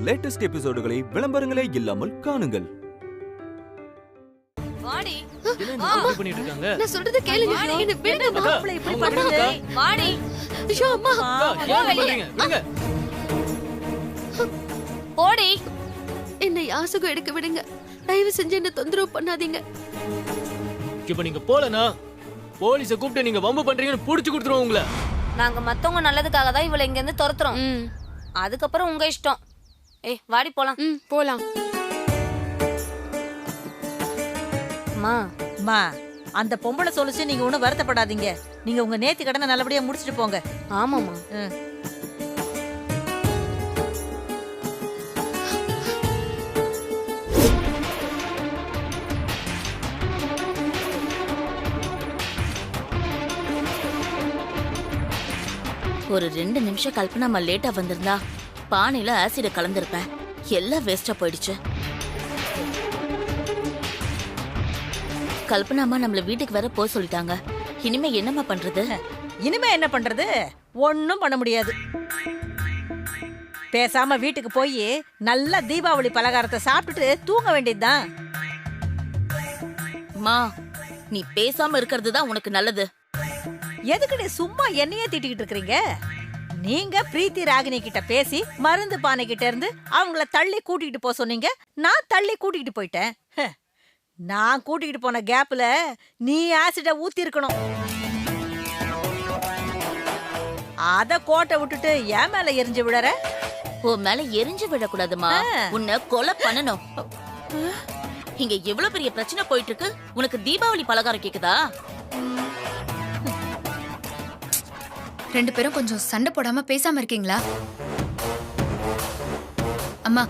Latest எபிசோடுகளை விளம்பரங்களே இல்லாமல் காணுங்கள். வாடி என்ன பண்ணிட்டு இருக்காங்க? நான் சொல்றத கேளுங்க. என்ன விடுங்க மாப்ள இப்படி பண்றது. வாடி. ஐயோ அம்மா. ஏன் பண்றீங்க? விடுங்க. போடி. என்ன யாசகம் எடுக்க விடுங்க. தயவு செஞ்சு என்ன தொந்தரவு பண்ணாதீங்க. இப்ப நீங்க போலனா போலீஸ கூப்பிட்டு நீங்க வம்பு பண்றீங்கன்னு புடிச்சு கொடுத்துருவோம் உங்களை. நாங்க மத்தவங்க நல்லதுக்காக தான் இவளை இங்க இருந்து துரத்துறோம். அதுக்கப்புறம் உங்க இஷ்டம். ஏய் வாடி போலாம். போலாம். அம்மா, அந்த பொம்பளை சொல்லுச்சு நீங்க ஒண்ணும் வருத்தப்படாதீங்க. நீங்க உங்க நேத்தி கடனை நல்லபடியா முடிச்சிட்டு போங்க. ஆமாமா. ஒரு 2 நிமிஷம் கல்பனா லேட்டா வந்திருந்தா பானையில ஆசிட கலந்திருப்பேன். எல்லாம் வேஸ்டா போயிடுச்சு. கல்பனாமா நம்மள வீட்டுக்கு வேற போக சொல்லிட்டாங்க. இனிமே என்னம்மா பண்றது? இனிமே என்ன பண்றது? ஒன்னும் பண்ண முடியாது. பேசாம வீட்டுக்கு போய் நல்ல தீபாவளி பலகாரத்தை சாப்பிட்டுட்டு தூங்க வேண்டியதுதான். மா, நீ பேசாம இருக்கிறது தான் உனக்கு நல்லது. எதுக்கு நீ சும்மா என்னையே திட்டிக்கிட்டு இருக்கீங்க? நீங்க பிரீத்தி ராகினி கிட்ட பேசி மருந்து பானை கிட்ட இருந்து அவங்கள தள்ளி கூட்டிகிட்டு போக சொன்னீங்க. நான் தள்ளி கூட்டிகிட்டு போயிட்டேன். நான் கூட்டிகிட்டு போன கேப்ல நீ ஆசிட ஊத்தி இருக்கணும். அத கோட்டை விட்டுட்டு என் மேல எரிஞ்சு விடற. உன் மேல எரிஞ்சு விடக்கூடாதுமா, உன்னை கொலை பண்ணணும். இங்க எவ்வளவு பெரிய பிரச்சனை போயிட்டு இருக்கு, உனக்கு தீபாவளி பலகாரம் கேக்குதா? 2 பேரும் கொஞ்சம் சண்டை போடாம பேசாம இருக்கீங்களா? அம்மா,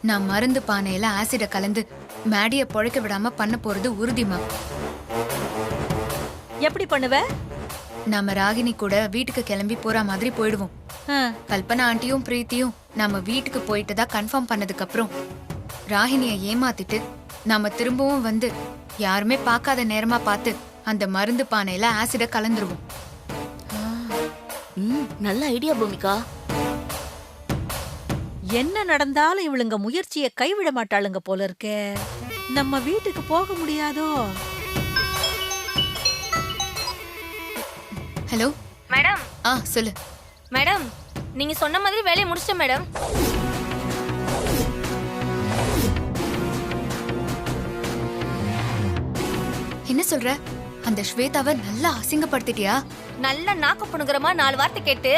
நான் மருந்து பானையில ஆசிட கலந்து மேடிய பொழைக்க விடாம பண்ண போறது உறுதிமா. எப்படி பண்ணுவ? நாம ராகினி கூட வீட்டுக்கு கிளம்பி போற மாதிரி போயிடுவோம். கல்பனா ஆண்டியும் பிரீத்தியும் நாம வீட்டுக்கு போயிட்டதா கன்ஃபார்ம் பண்ணதுக்கு அப்புறம் ராகினிய ஏமாத்திட்டு நாம திரும்பவும் வந்து யாருமே பார்க்காத நேரமா பார்த்து அந்த மருந்து பானையில ஆசிட கலந்துருவோம். நல்ல ஐடியா பூமிகா. என்ன நடந்தாலும் இவளுங்க முயற்சியை கைவிட மாட்டாளுங்க போல இருக்கே. நம்ம வீட்டுக்கு போக முடியாதோ? Hello madam. சொல்லு மேடம், நீங்க சொன்ன மாதிரி வேலையை முடிச்சிட்டேன் மேடம். என்ன சொல்ற? அந்த ஸ்வேதாவை நல்லா அசிங்கப்படுத்திட்டியா? நல்ல நாக்கு புணுகிறமா 4 வார்த்தை கேட்டு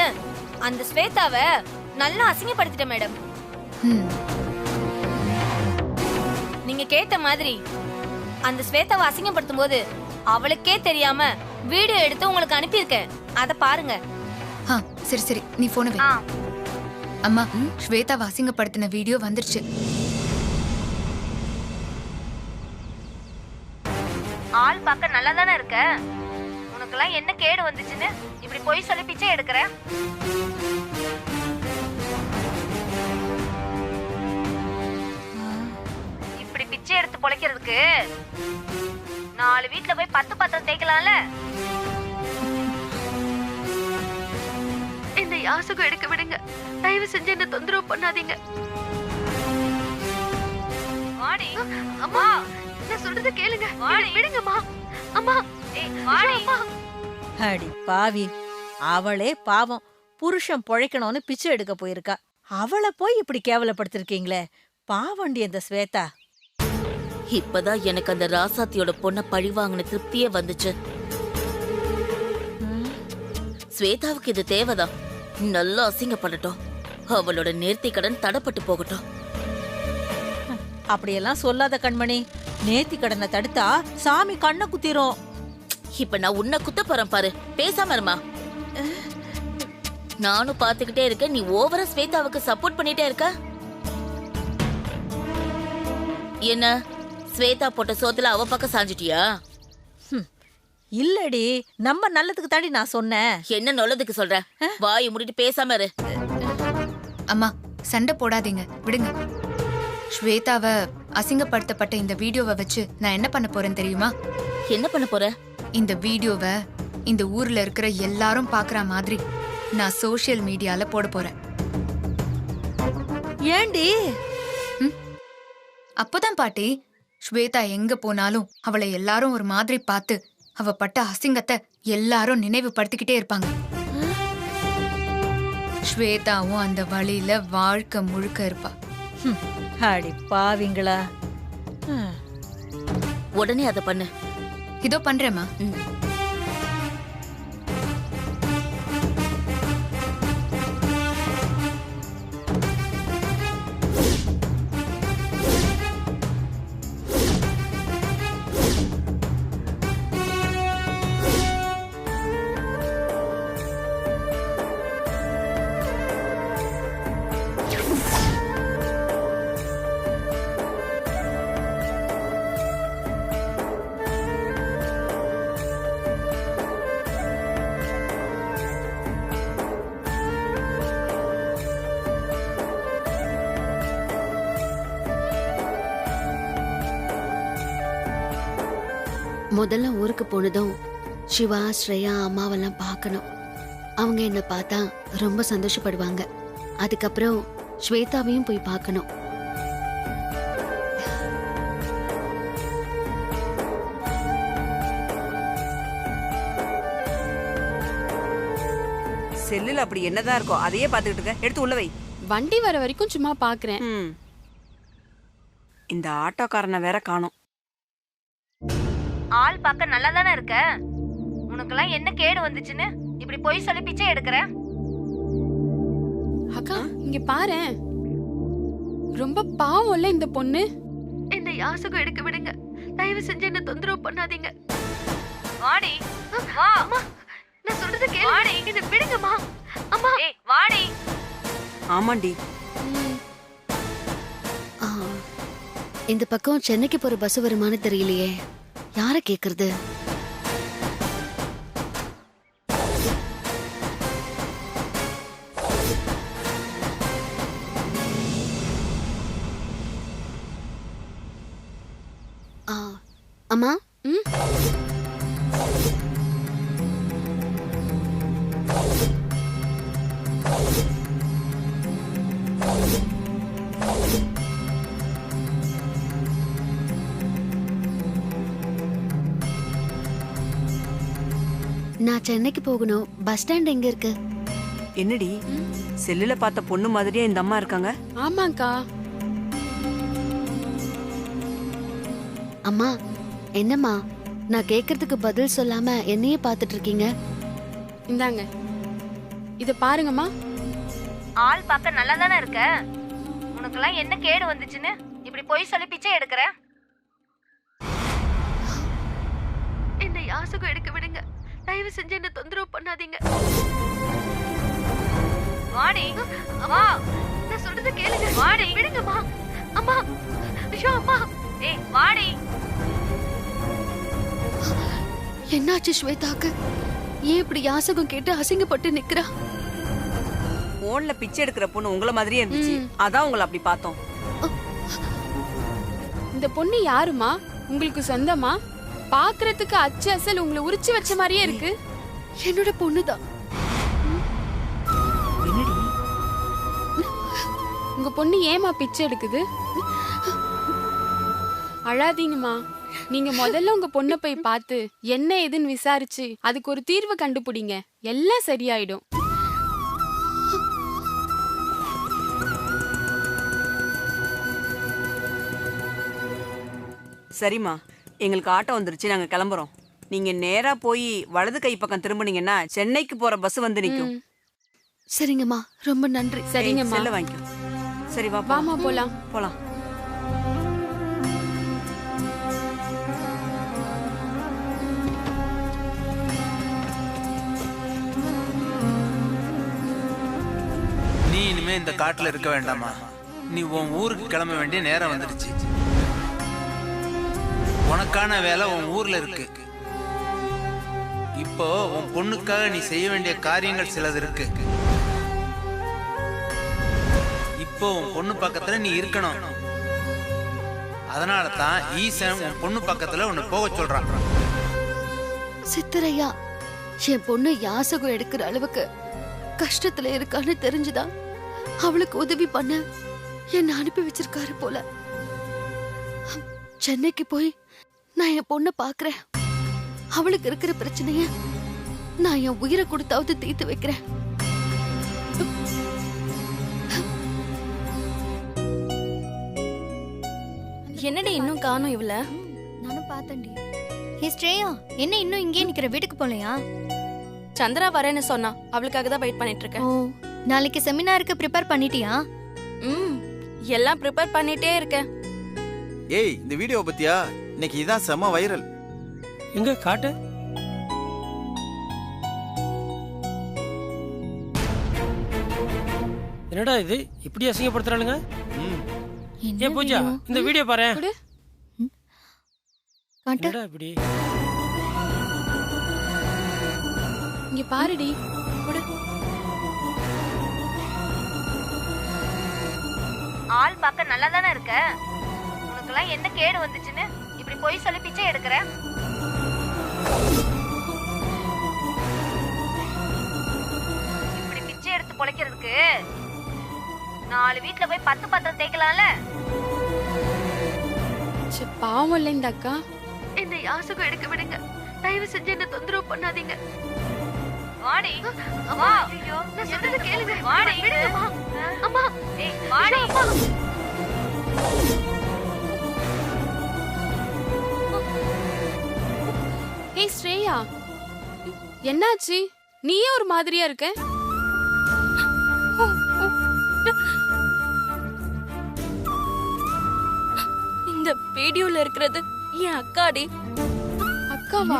அந்த ஸ்வேதாவை நல்லா அசிங்கப்படுத்திட்டேன் மேடம். நீங்க கேட்ட மாதிரி அந்த ஸ்வேதாவை அசிங்கப்படுத்தும் போது அவளுக்கே தெரியாம வீடியோ எடுத்து உங்களுக்கு அனுப்பியிருக்கேன். அத பாருங்க. சரி சரி, நீ போன வை. அம்மா, ஸ்வேதாவை அசிங்கப்படுத்தின வீடியோ வந்துருச்சு. ஆள் பார்க்க நல்லா தானே இருக்க. உனக்கெல்லாம் என்ன கேடு வந்துச்சுன்னு இப்படி போய் சொல்லி பிச்சை எடுக்கிற? இப்படி பிச்சை எடுத்து பொழைக்கிறதுக்கு 4 வீட்டுல போய் 10 பாத்திரம் தேய்க்கலாம்ல. இந்த யாசகம் எடுக்க விடுங்க. தயவு செஞ்சு என்ன தொந்தரவு பண்ணாதீங்க. வாடி. அம்மா, நான் சொல்றத கேளுங்க. விடுங்கம்மா. அம்மா, வாடி. அடி பாவி, அவளே பாவம் புருஷன் பொழைக்கணும்னு பிச்சை எடுக்க போயிருக்கா. அவளை போய் இப்படி கேவலப்படுத்திருக்கீங்களே. பாவண்டி அந்த ஸ்வேதா. இப்பதான் எனக்கு அந்த ராசாத்தியோட பொண்ண பழி வாங்கின திருப்தியே வந்துச்சு. ஸ்வேதாவுக்கு இது தேவைதான். நல்லா அசிங்கப்படட்டும். அவளோட நேர்த்தி கடன் தடப்பட்டு போகட்டும். அப்படியெல்லாம் சொல்லாத கண்மணி. நேர்த்தி கடனை தடுத்தா சாமி கண்ணை குத்திரும். இப்ப நான் உன்னை குத்த போறேன் பாரு. பேசாம இருமா. நானும் பாத்துக்கிட்டே இருக்கேன். நீ ஓவரா ஸ்வேதாவுக்கு சப்போர்ட் பண்ணிட்டே இருக்க. என்ன ஸ்வேதா போட்ட சோத்துல அவ பக்கம் சாஞ்சிட்டியா? இல்லடி, நம்ம நல்லதுக்கு தாண்டி நான் சொன்னேன். என்ன நல்லதுக்கு சொல்ற? வாயை மூடிட்டு பேசாம இரு. அம்மா, சண்டை போடாதீங்க, விடுங்க. ஸ்வேதாவை அசிங்கப்படுத்தப்பட்ட இந்த வீடியோவை வச்சு நான் என்ன பண்ண போறேன்னு தெரியுமா? என்ன பண்ண போற? இந்த வீடியோவை இந்த ஊர்ல இருக்கிற எல்லாரும் பாக்குற மாதிரி நான் சோஷியல் மீடியால போட போறேன். ஏண்டி? அப்பதான் பாட்டி ஸ்வேதா எங்க போனாலும் அவளை எல்லாரும் ஒரு மாதிரி பார்த்து அவ பட்ட அசிங்கத்தை எல்லாரும் நினைவுபடுத்திக்கிட்டே இருப்பாங்க. ஸ்வேதாவும் அந்த வழியில வாழ்க்கை முழுக்க இருப்பா. அடி பாவிங்களா. உடனே அதை பண்ணு. இதோ பண்றேம்மா. முதல்ல ஊருக்கு போனதும் சிவா, ஸ்ரேயா அம்மாவெல்லாம் பார்க்கணும். அவங்க என்ன பார்த்தா ரொம்ப சந்தோஷப்படுவாங்க. அதுக்கப்புறம் ஸ்வேதாவையும் போய் பார்க்கணும். செல்லுல அப்படி என்னதான் இருக்கோ அதையே பாத்துக்கிட்டு இருக்க. எடுத்து உள்ள வை. வண்டி வர வரைக்கும் சும்மா பாக்குறேன். இந்த ஆட்டோக்காரனை வேற காணோம். ஆள் பார்க்க நல்லா தானே இருக்க. உனக்கெல்லாம் என்ன கேடு வந்துச்சுன்னு இப்படி பொய் சொல்லி பிச்சை எடுக்கிற? அக்கா இங்க பாரு, ரொம்ப பாவம்ல இந்த பொண்ணு. என்ன யாசகம் எடுக்க விடுங்க. தயவு செஞ்சு என்ன தொந்தரவு பண்ணாதீங்க. வாடி வா. அம்மா, நான் சொல்றது கேளு. என்ன விடுங்கம்மா. அம்மா, ஏய் வாடி. ஆமாண்டி. இந்த பக்கம் சென்னைக்கு போற பஸ் வருமானு தெரியலையே. யார கேக்குறது? அம்மா, நான் சென்னைக்கு போகணும். பஸ் ஸ்டாண்ட் எங்க இருக்கு? என்னடி செல்லுல பார்த்த பொண்ணு மாதிரியே இந்த அம்மா இருக்காங்க? ஆமாக்கா. அம்மா, என்னம்மா நான் கேக்குறதுக்கு பதில் சொல்லாம என்னையே பாத்துட்டு இருக்கீங்க? இந்தாங்க இத பாருங்கம்மா. ஆள் பார்க்க நல்லா தானே இருக்க. உனக்கெல்லாம் என்ன கேடு வந்துச்சுன்னு இப்படி பொய் சொல்லி பிச்சை எடுக்கிற? என்ன யாசகம் எடுக்க விடுங்க. தயவு செஞ்சு என்ன தொந்தரவு பண்ணாதீங்க. வாடி வா. நான் சொல்றது கேளுங்க. வாடி. விடுங்கம்மா. அம்மா, ஐயோ அம்மா. ஏய் வாடி. என்னாச்சு ஸ்வேதாக்கு? ஏன் இப்படி யாசகம் கேட்டு அசிங்கப்பட்டு நிக்கிறா? போன்ல பிச்சை எடுக்கிற பொண்ணு உங்கள மாதிரியே இருந்துச்சு. அதான் உங்களை அப்படி பார்த்தோம். இந்த பொண்ணு யாருமா? உங்களுக்கு சொந்தமா? பாக்குறதுக்கு அச்சு அசல் உங்களை உரிச்சு வச்ச மாதிரியே இருக்கு. என்னோட பொண்ணுதான். என்னடி உங்க பொண்ணு ஏமா பிச்சை எடுக்குது? அழாதீங்கம்மா. நீங்க முதல்ல உங்க பொண்ணை போய் பார்த்து என்ன ஏதுன்னு விசாரிச்சு அதுக்கு ஒரு தீர்வு கண்டுபிடிங்க. எல்லாம் சரியாயிடும். சரிம்மா, எங்களுக்கு ஆட்டோ வந்துருச்சு. நாங்க கிளம்புறோம். நீங்க நேரா போய் வலது கை பக்கம் திரும்பினீங்கன்னா சென்னைக்கு போற பஸ் வந்து நிக்கும். சரிங்கம்மா, ரொம்ப நன்றி. சரிங்கம்மா. செல்ல வாங்கிக்கோ. சரி வா வாமா போலாம். போலாம். நீ இனிமே இந்த காட்டுல இருக்க வேண்டாமா? நீ உன் ஊருக்கு கிளம்ப வேண்டிய நேரம் வந்துடுச்சு. உனக்கான வேலை உன் ஊர்ல இருக்கு. இப்போ உன் பொண்ணுக்காக நீ செய்ய வேண்டிய காரியங்கள் சிலது இருக்கு. இப்போ உன் பொண்ணு பக்கத்துல நீ இருக்கணும். அதனால தான் ஈசன் உன் பொண்ணு பக்கத்துல உன்னை போக சொல்றான். சித்தரையா, என் பொண்ணு யாசகம் எடுக்கிற அளவுக்கு கஷ்டத்துல இருக்கான்னு தெரிஞ்சுதான் அவளுக்கு உதவி பண்ண என்ன அனுப்பி வச்சிருக்காரு போல. சென்னைக்கு போய் நான் என் பொண்ணை பாக்குறேன். அவளுக்கு இருக்கிற பிரச்சனைய நான் என் உயிரை கொடுத்தாவது தீர்த்து வைக்கிறேன். என்னடி இன்னும் காணோம் இவள? நானும் பார்த்தேன்டி. ஹே ஸ்ரேயா, என்ன இன்னும் இங்கே நிக்கிற? வீட்டுக்கு போலையா? சந்திரா வரேன்னு சொன்னா, அவளுக்காக தான் வெயிட் பண்ணிட்டு இருக்கேன். ஓ, நாளைக்கு செமினாருக்கு ப்ரிப்பேர் பண்ணிட்டியா? எல்லாம் ப்ரிப்பேர் பண்ணிட்டே இருக்கேன். ஏய், இந்த வீடியோ பத்தியா? இன்னைக்கு இதான் செம வைரல். எங்க காட்டு? என்னடா இது இப்படி அசிங்கப்படுத்துறானுங்க? ஏ பூஜா, இந்த வீடியோ பாரு. என்னடா இப்படி? இங்க பாருடி. ஆள் பார்க்க நல்லா தானே இருக்க. உனக்கெல்லாம் என்ன கேடு வந்துச்சுன்னு இப்படி போய் சொல்லி பிச்சை எடுக்கிற? இப்படி பிச்சை எடுத்து பொழைக்கிறதுக்கு 4 வீட்ல போய் 10 பாத்திரம் தேய்க்கலாம்ல. பாவம் இல்ல இந்த அக்கா. இந்த யாசகம் எடுக்க விடுங்க. தயவு செஞ்சு என்ன தொந்தரவு பண்ணாதீங்க. வாடி வா. ஐயோ, நான் சொல்றத கேளுங்க. வாடி விடுங்கம்மா. அம்மா, ஏய் வாடி. அம்மா. ஏய் ஸ்ரேயா, என்னாச்சு? நீயே ஒரு மாதிரியா இருக்க. இந்த வீடியோல இருக்கிறது என் அக்காடி. அக்காவா?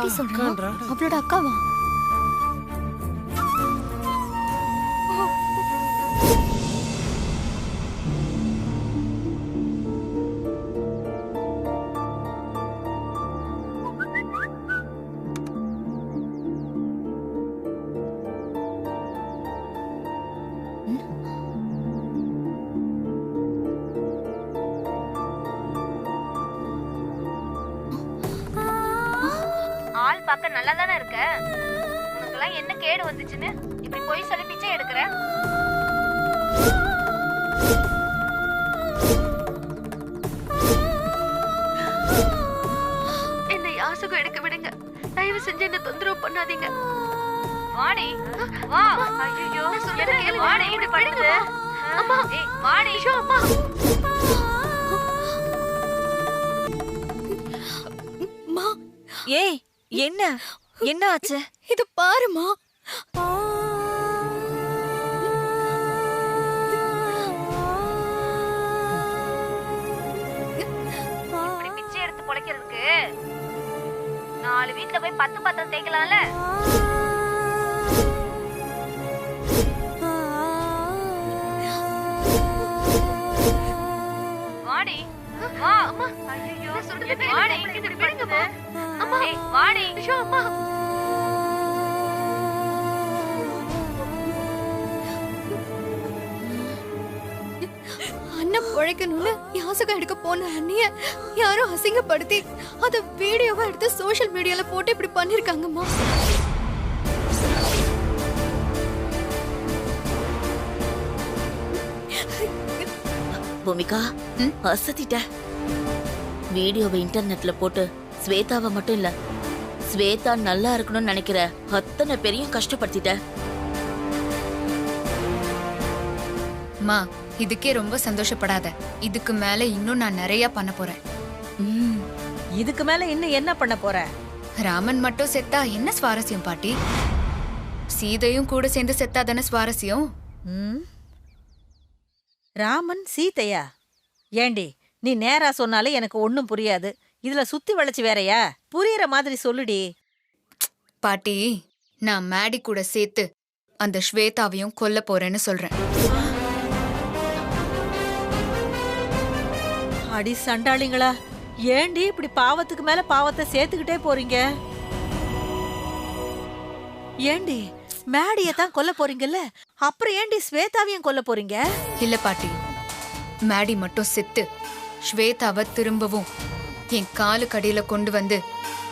அவளோட அக்காவா? ஆள் பார்க்க நல்லா தானே இருக்க. உனக்கெல்லாம் என்ன கேடு வந்துச்சுன்னு இப்படி போய் சொல்லி பிச்சை எடுக்கிற? இந்த யாசகம் எடுக்க விடுங்க. தயவு செஞ்சு என்ன தொந்தரவு பண்ணாதீங்க. வாடி வா. ஐயோ, நான் சொல்றத கேளுங்க. வாடி இப்படி பண்ணுது. அம்மா, ஏய் வாடி. ஐயோ அம்மா. ஏய் என்ன என்ன ஆச்சு? இது பாருமா. இப்படி பிச்சை எடுத்து பொழைக்கிறதுக்கு 4 வீட்ல போய் 10 பாத்திரம் தேய்க்கலாம்ல. வாடி வா. அம்மா, ஐயோ, நான் சொல்றத கேளுங்க. வாடி இப்படி விடுங்கம்மா. அம்மா, ஏய் வாடி. ஐயோ அம்மா. அண்ணன் பிழைக்கணும்னு யாசகம் எடுக்க போன அண்ணிய யாரோ அசிங்கப்படுத்தி அத வீடியோவா எடுத்து சோஷியல் மீடியால போட்டு இப்படி பண்ணிருக்காங்கம்மா. பூமிகா, அசத்திட்ட. வீடியோவை இன்டர்நெட்ல போட்டு ஸ்வேதாவை மட்டும் இல்ல, ஸ்வேதா நல்லா இருக்கணும்னு நினைக்கிற அத்தனை பேரையும் கஷ்டப்படுத்திட்ட. மா, இதுக்கே ரொம்ப சந்தோஷப்படாத. இதுக்கு மேல இன்னும் நான் நிறைய பண்ண போறேன். இதுக்கு மேல இன்னும் என்ன பண்ண போற? ராமன் மட்டும் செத்தா என்ன சுவாரஸ்யம் பாட்டி? சீதையும் கூட சேர்ந்து செத்தா தானே சுவாரஸ்யம். ராமன் சீதையா? ஏண்டி, நீ நேரா சொன்னாலே எனக்கு ஒண்ணும் புரியாது. இதுல சுத்தி வளைச்சு வேறயா? புரியுற மாதிரி சொல்லுடி. பாட்டி, நான் மேடி கூட சேர்த்து அந்த ஸ்வேதாவையும் கொல்ல போறேன்னு சொல்றேன். அடி சண்டாளிங்களா, ஏண்டி இப்படி பாவத்துக்கு மேல பாவத்தை சேர்த்துக்கிட்டே போறீங்க? ஏண்டி, மேடியை தான் கொல்ல போறீங்கல்ல, அப்புறம் ஏண்டி ஸ்வேதாவையும் கொல்ல போறீங்க? இல்ல பாட்டி, மேடி மட்டும் செத்து ஸ்வேதாவை திரும்பவும் என் காலு கடியில கொண்டு வந்து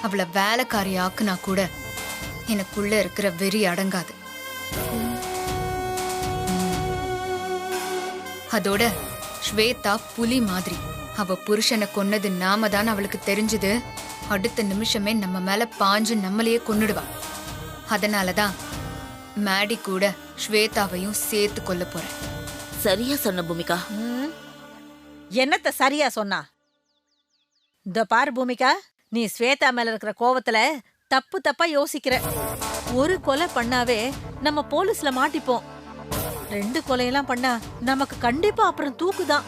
அவளை வேலைக்காரி ஆக்குனா கூட எனக்குள்ள இருக்கிற வெறி அடங்காது. அதோட ஸ்வேதா புலி மாதிரி. அவ புருஷனை கொன்னது நாம தான் அவளுக்கு தெரிஞ்சது. அடுத்த நிமிஷமே நம்ம மேல பாஞ்சு நம்மளையே கொன்னுடுவா. அதனாலதான் மேடி கூட ஸ்வேதாவையும் சேர்த்து கொல்ல போறேன். சரியா சொன்ன பூமிகா. என்னத்த சரியா சொன்னா? இந்த பாரு பூமிகா, நீ ஸ்வேதா மேல இருக்கிற கோவத்துல தப்பு தப்பா யோசிக்கிற. ஒரு கொலை பண்ணாவே நம்ம போலீஸ்ல மாட்டிப்போம். 2 கொலையெல்லாம் பண்ணா நமக்கு கண்டிப்பா அப்புறம் தூக்குதான்.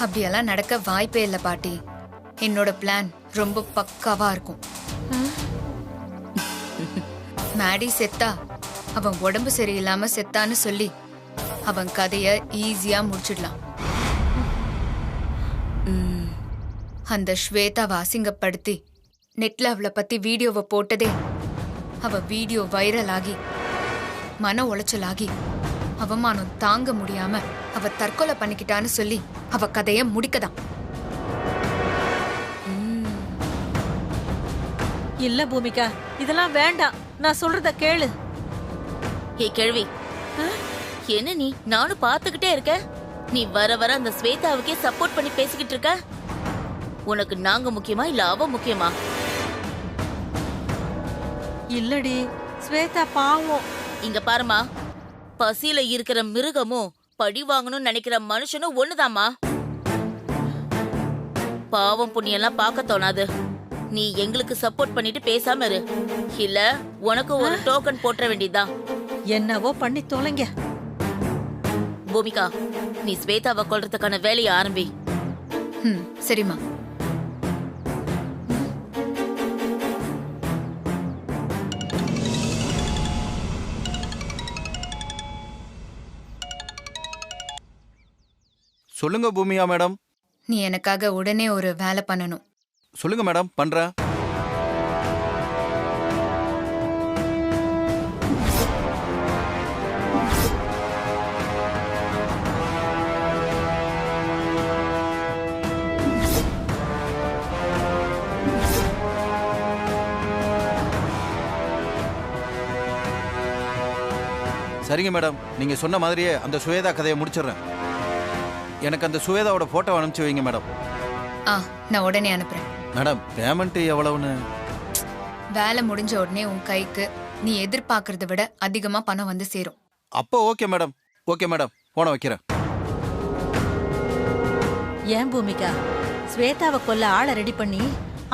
அப்படியெல்லாம் நடக்க வாய்ப்பே இல்ல பாட்டி. என்னோட பிளான் ரொம்ப பக்காவா இருக்கும். மேடி செத்தா அவன் உடம்பு சரியில்லாம செத்தான்னு சொல்லி அவன் கதைய ஈஸியா முடிச்சிடலாம். அந்த ஸ்வேதாவை அசிங்கப்படுத்தி நெட்ல அவளை பத்தி வீடியோவை போட்டதே அவ வீடியோ வைரல் ஆகி மன உளைச்சலாகி அவமானம் தாங்க முடியாம அவ தற்கொலை பண்ணிக்கிட்டான்னு சொல்லி அவ கதைய முடிக்கதான். இல்ல பூமிகா, இதெல்லாம் வேண்டாம். நான் சொல்றத கேளு. ஏ கேள்வி, என்ன நீ? நானும் பாத்துக்கிட்டே இருக்க. நீ வர வர அந்த ஸ்வேதாவுக்கே சப்போர்ட் பண்ணி பேசிக்கிட்டு இருக்க. உனக்கு நாங்க முக்கியமா இல்ல அவ முக்கியமா? இல்லடி, ஸ்வேதா பாவம். இங்க பாருமா, பசியில இருக்கிற மிருகமும் பழி வாங்கணும்னு நினைக்கிற மனுஷனும் ஒண்ணுதாம்மா. பாவம் புண்ணியெல்லாம் பார்க்க தோணாது. நீ எங்களுக்கு சப்போர்ட் பண்ணிட்டு பேசாம இரு, இல்ல உனக்கு ஒரு டோக்கன் போட்ட வேண்டியதுதான். என்னவோ பண்ணி தொலைங்க. பூமிகா, நீ ஸ்வேதாவை கொல்றதுக்கான வேலையை ஆரம்பி. சரிம்மா. சொல்லுங்க பூமியா மேடம். நீ எனக்காக உடனே ஒரு வேலை பண்ணணும். சொல்லுங்க மேடம், பண்றேன். சரிங்க மேடம், நீங்க சொன்ன மாதிரியே அந்த சுவேதா கதையை முடிச்சிடுறேன். எனக்கு அந்த சுவேதாவோட போட்டோ அனுப்பிச்சு வைங்க மேடம். நான் உடனே அனுப்புறேன். மேடம், பேமெண்ட் எவ்வளவுன்னு? வேலை முடிஞ்ச உடனே உன் கைக்கு நீ எதிர்பார்க்கறத விட அதிகமா பணம் வந்து சேரும். அப்போ ஓகே மேடம். ஓகே மேடம், போன வைக்கிறேன். ஏன் பூமிகா, ஸ்வேதாவை கொல்ல ஆளை ரெடி பண்ணி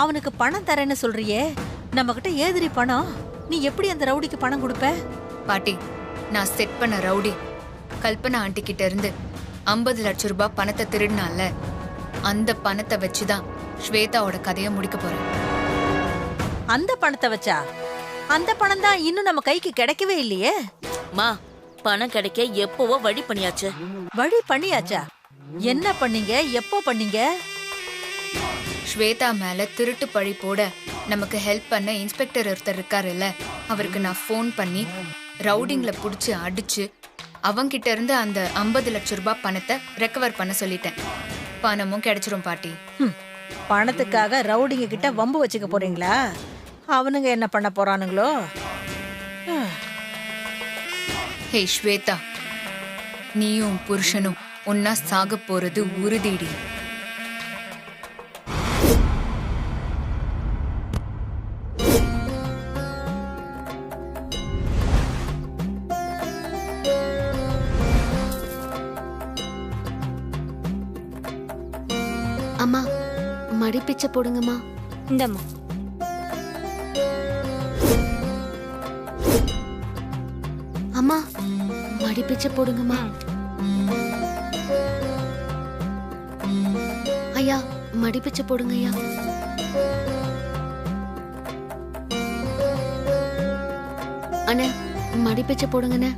அவனுக்கு பணம் தரேன்னு சொல்றியே, நம்ம கிட்ட ஏதிரி பணம்? நீ எப்படி அந்த ரவுடிக்கு பணம் கொடுப்ப? பாட்டி, நான் செட் பண்ண ரவுடி கல்பனா ஆண்டி கிட்ட இருந்து 50 லட்சம் ரூபாய் பணத்தை திருடினால, அந்த பணத்தை வச்சுதான் ஸ்வேதாவோட கதையை முடிக்க போறேன். அந்த பணத்தை வச்சா? அந்த பணம் தான் இன்னும் நம்ம கைக்கு கிடைக்கவே இல்லையே. மா, பணம் கிடைக்க எப்பவோ வழி பண்ணியாச்சு. வழி பண்ணியாச்சா? என்ன பண்ணீங்க? எப்போ பண்ணீங்க? ஸ்வேதா மேல திருட்டு பழி போட நமக்கு ஹெல்ப் பண்ண இன்ஸ்பெக்டர் ஒருத்தர் இருக்காருல்ல, அவருக்கு நான் ஃபோன் பண்ணி ரவுடிங்ல புடிச்சு அடிச்சு அவங்கிட்ட இருந்து அந்த 50 லட்சம் ரூபாய் பணத்தை ரெக்கவர் பண்ண சொல்லிட்டேன். பணமும் கிடைச்சிரும் பாட்டி. பணத்துக்காக ரவுடிங்க கிட்ட வம்பு வச்சுக்க போறீங்களா? அவனுங்க என்ன பண்ண போறானுங்களோ? ஹே ஸ்வேதா, நீயும் புருஷனும் ஒன்னா சாக போறது உறுதிடி. அம்மா, மடிப்பிச்சை போடுங்கம்மா. இந்தம்மா. அம்மா, மடிப்பிச்சை போடுங்கம்மா. ஐயா, மடிப்பிச்சை போடுங்க ஐயா. அண்ணே, மடிப்பிச்சை போடுங்கண்ணே.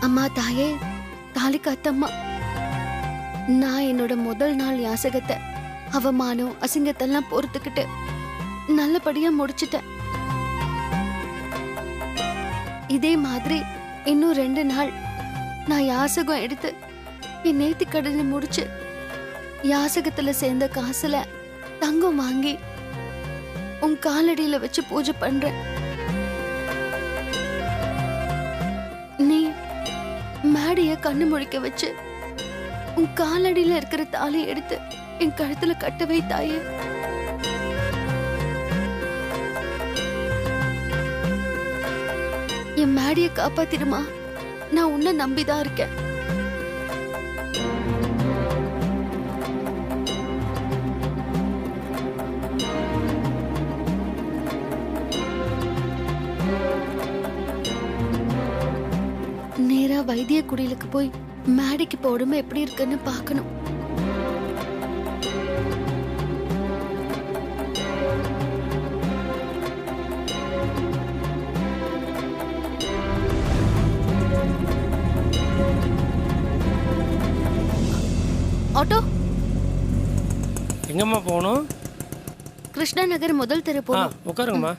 அம்மா தாயே, தாலி காத்தம்மா, நான் என்னோட முதல் நாள் யாசகத்தை அவமானம் அசிங்கத்தெல்லாம் பொறுத்துக்கிட்டு நல்லபடியா முடிச்சிட்டேன். இதே மாதிரி இன்னும் 2 நாள் நான் யாசகம் எடுத்து என் நேர்த்தி கடனை முடிச்சு யாசகத்துல சேர்ந்த காசுல தங்கம் வாங்கி உன் காலடியில வச்சு பூஜை பண்றேன். நீ மேடைய கண்ணு முழிக்க வச்சு உன் காலடியில இருக்கிற தாலி எடுத்து என் கழுத்துல கட்ட வை தாயே. என் மேடைய காப்பாத்திடுமா, நான் உன்னை நம்பிதான் இருக்கேன். நேரா வைத்திய குடிலுக்கு போய் மேடைக்கு இப்ப உடம்பு எப்படி இருக்குன்னு பார்க்கணும். ஆட்டோ எங்கம்மா போகணும்? கிருஷ்ணா நகர் முதல் தெரு போகணும். உட்காருங்கம்மா.